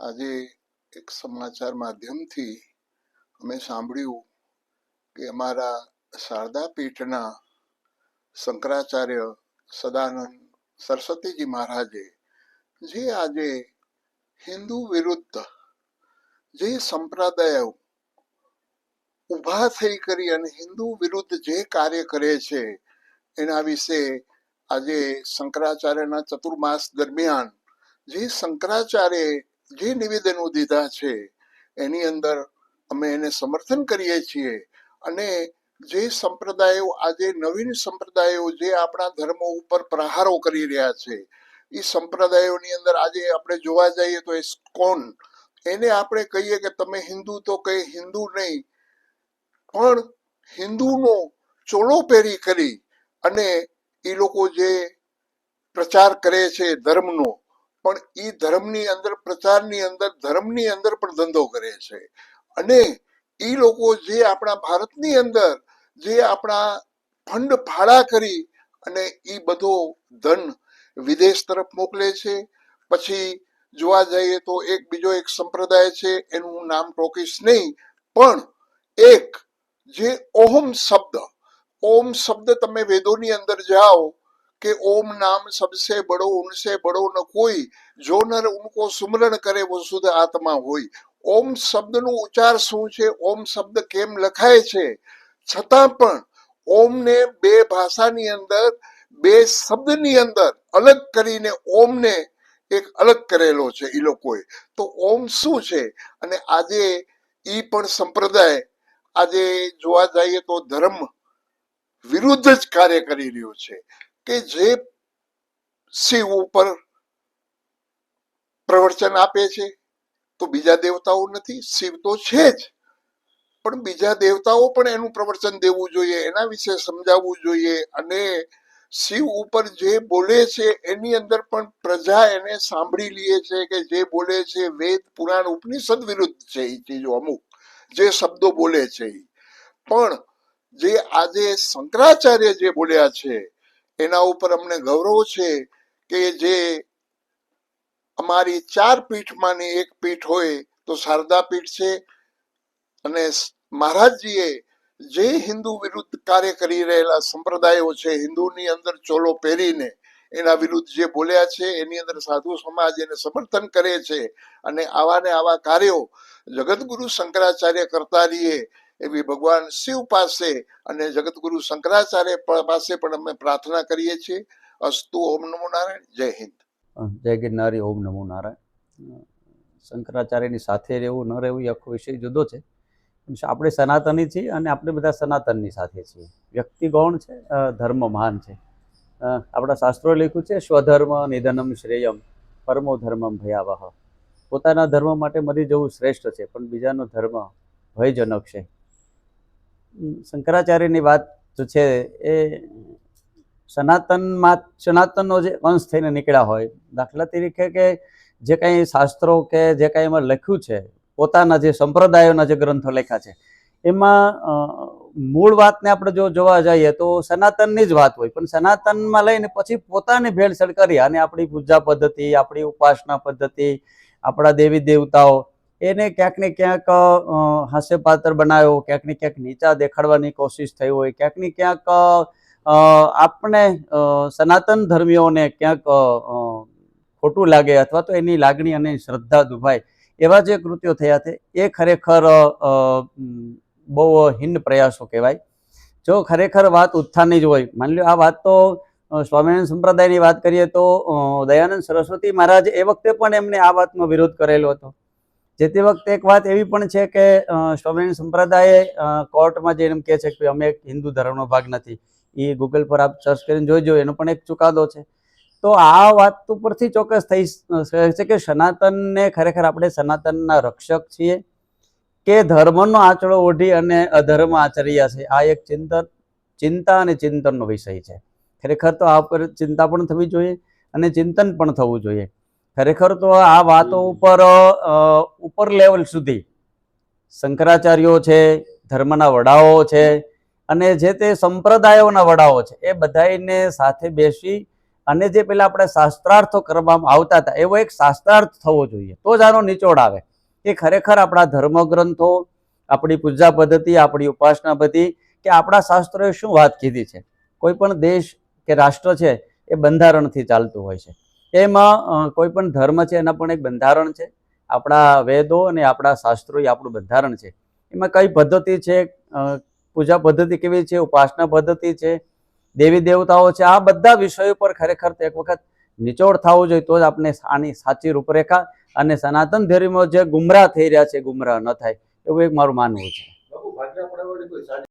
આજે એક સમાચાર માધ્યમથી અમે સાંભળ્યું કે અમારા શારદા પીઠના શંકરાચાર્ય સદાનંદ સરસ્વતીજી મહારાજે જે આજે હિન્દુ વિરુદ્ધ જે સંપ્રદાયો ઊભા થઈ કરી અને હિન્દુ વિરુદ્ધ જે કાર્ય કરે છે એના વિશે આજે શંકરાચાર્યના ચતુર્માસ દરમિયાન જે શંકરાચાર્ય જે નિવેદનો દીધા છે એની અંદર અમે એને સમર્થન કરીએ છીએ. અને જે સંપ્રદાયો આજે નવીન સંપ્રદાયો જે આપણા ધર્મો ઉપર પ્રહારો કરી રહ્યા છે એ સંપ્રદાયોની અંદર આજે આપણે જોવા જઈએ તો ઇસ્કોન, એને આપણે કહીએ કે તમે હિન્દુ તો કઈ હિન્દુ નહીં, પણ હિન્દુનો ચોળો પહેરી કરી અને એ લોકો જે પ્રચાર કરે છે ધર્મનો, પણ એ ધર્મની અંદર પ્રચારની અંદર ધર્મની અંદર પણ ધંધો કરે છે. અને એ લોકો જે આપણા ભારતની અંદર જે આપણા ફંડ ફાળા કરી અને એ બધો ધન વિદેશ તરફ મોકલે છે. પછી જોવા જઈએ તો એક બીજો એક સંપ્રદાય છે, એનું હું નામ ટોકીશ નહીં, પણ એક જે ઓમ શબ્દ તમે વેદોની અંદર જાઓ કે ઓમ નામ સબસે બડો ઉનસે બડો ન કોઈ, જો નર ઉनको સુમરણ કરે वो શુદ્ધ આત્મા હોય. ઓમ શબ્દનો ઉચ્ચાર શું છે, ઓમ શબ્દ કેમ લખાય છે, છતાં પણ ઓમને બે ભાષાની અંદર બે શબ્દની અંદર અલગ કરીને ઓમને એક અલગ કરેલો છે એ લોકોએ. તો ઓમ શું છે? અને આજે ઈ પણ સંપ્રદાય આજે જોવા જઈએ તો ધર્મ વિરુદ્ધ જ કાર્ય કરી રહ્યું છે કે જે શિવ ઉપર પ્રવચન આપે છે તો બીજા દેવતાઓ નથી, શિવ તો છે જ, પણ બીજા દેવતાઓ પણ એનું પ્રવચન દેવું જોઈએ, એના વિશે સમજાવવું જોઈએ. અને શિવ ઉપર જે બોલે છે એની અંદર પણ પ્રજા એને સાંભળી લે છે કે જે બોલે છે વેદ પુરાણ ઉપનિષદ વિરુદ્ધ છે એ ચીજો, અમુક જે શબ્દો બોલે છે. પણ જે આજે શંકરાચાર્ય જે બોલ્યા છે એના ઉપર અમને ગૌરવ છે કે જે અમારી 4 પીઠમાંની એક પીઠ હોય તો શારદા પીઠ છે. અને મહારાજજીએ જે હિન્દુ વિરુદ્ધ કાર્ય કરી રહેલા સંપ્રદાયો છે, હિન્દુની અંદર ચોલો પહેરીને એના વિરુદ્ધ જે બોલ્યા છે એની અંદર સાધુ સમાજ એને સમર્થન કરે છે. અને આવા ને આવા કાર્યો જગતગુરુ શંકરાચાર્ય કરતા રહીએ એવી ભગવાન શિવ પાસે અને જગતગુરુ શંકરાચાર્ય પાસે પણ અમે પ્રાર્થના કરીએ છીએ. અસ્તુ. ઓમ નમો નારાયણ. જય હિન્દ. જય ગિરનારી. ઓમ નમો નારાયણ. શંકરાચાર્યની સાથે રહેવું ન રહેવું એ આખો વિષય જુદો છે. આપણે સનાતની છીએ અને આપણે બધા સનાતનની સાથે છીએ. વ્યક્તિ ગૌણ છે, ધર્મ મહાન છે. આપણા શાસ્ત્રોએ લખ્યું છે સ્વધર્મ નિધનમ શ્રેયમ પરમો ધર્મમ ભયાવહ. પોતાના ધર્મ માટે મરી જવું શ્રેષ્ઠ છે, પણ બીજાનો ધર્મ ભયજનક છે. શંકરાચાર્યની વાત જો છે એ સનાતનનો જે અંશ થઈને નીકળ્યા હોય, દાખલા તરીકે કે જે કાંઈ શાસ્ત્રો કે જે કાંઈ એમાં લખ્યું છે, પોતાના જે સંપ્રદાયોના જે ગ્રંથો લખ્યા છે એમાં મૂળ વાતને આપણે જો જોવા જઈએ તો સનાતનની જ વાત હોય, પણ સનાતનમાં લઈને પછી પોતાની ભેળસેળ કરી અને આપણી પૂજા પદ્ધતિ, આપણી ઉપાસના પદ્ધતિ, આપણા દેવી દેવતાઓ એને ક્યાંક ને ક્યાંક હાસ્યપાત્ર બનાવ્યો, ક્યાંક ને ક્યાંક નીચા દેખાડવાની કોશિશ થઈ હોય, ક્યાંક ને ક્યાંક આપણે સનાતન ધર્મીઓને ક્યાંક ખોટું લાગે અથવા તો એની લાગણી અને શ્રદ્ધા દુભાય એવા જે કૃત્યો થયા છે એ ખરેખર બહુ હીન પ્રયાસો કહેવાય. જો ખરેખર વાત ઉત્થાનની જ હોય, માની લો આ વાત તો સ્વામિનારાયણ સંપ્રદાયની વાત કરીએ તો દયાનંદ સરસ્વતી મહારાજ એ વખતે પણ એમને આ વાતનો વિરોધ કરેલો હતો. જે તે વખતે એક વાત એવી પણ છે કે સ્વામિનારાયણ સંપ્રદાય કોર્ટમાં જઈને એમ કહે છે કે અમે એક હિન્દુ ધર્મનો ભાગ નથી. એ ગૂગલ પર આપ સર્ચ કરીને જોઈજો, એનો પણ એક ચુકાદો છે. તો આ વાત ઉપરથી ચોક્કસ થઈ છે કે સનાતનને ખરેખર આપણે સનાતનના રક્ષક છીએ કે ધર્મનો આંચળો ઓઢી અને અધર્મ આચર્યા છે. આ એક ચિંતા અને ચિંતનનો વિષય છે. ખરેખર તો આ ઉપર ચિંતા પણ થવી જોઈએ અને ચિંતન પણ થવું જોઈએ. ખરેખર તો આ વાતો ઉપર લેવલ સુધી શંકરાચાર્યો છે, ધર્મના વડાઓ છે અને જે તે સંપ્રદાયોના વડાઓ છે એ બધાને સાથે બેસી અને જે પેલા આપણે શાસ્ત્રાર્થો કરવામાં આવતા હતા એવો એક શાસ્ત્રાર્થ થવો જોઈએ, તો જ આનો નિચોડ આવે કે ખરેખર આપણા ધર્મગ્રંથો, આપણી પૂજા પદ્ધતિ, આપણી ઉપાસના પદ્ધતિ કે આપણા શાસ્ત્રોએ શું વાત કીધી છે. કોઈ પણ દેશ કે રાષ્ટ્ર છે એ બંધારણથી ચાલતું હોય છે. એમાં કોઈ પણ ધર્મ છે એના પણ એક બંધારણ છે. આપણા વેદો અને આપણા શાસ્ત્રો એ આપણું બંધારણ છે. એમાં કઈ પદ્ધતિ છે, પૂજા પદ્ધતિ કેવી છે, ઉપાસના પદ્ધતિ છે, દેવી દેવતાઓ છે, આ બધા વિષયો પર ખરેખર એક વખત નિચોડ થવો જોઈએ, તો જ આપણે આની સાચી રૂપરેખા અને સનાતન ધર્મમાં જે ગુમરાહ થઈ રહ્યા છે ગુમરાહ ન થાય, એવું એક મારું માનવું છે.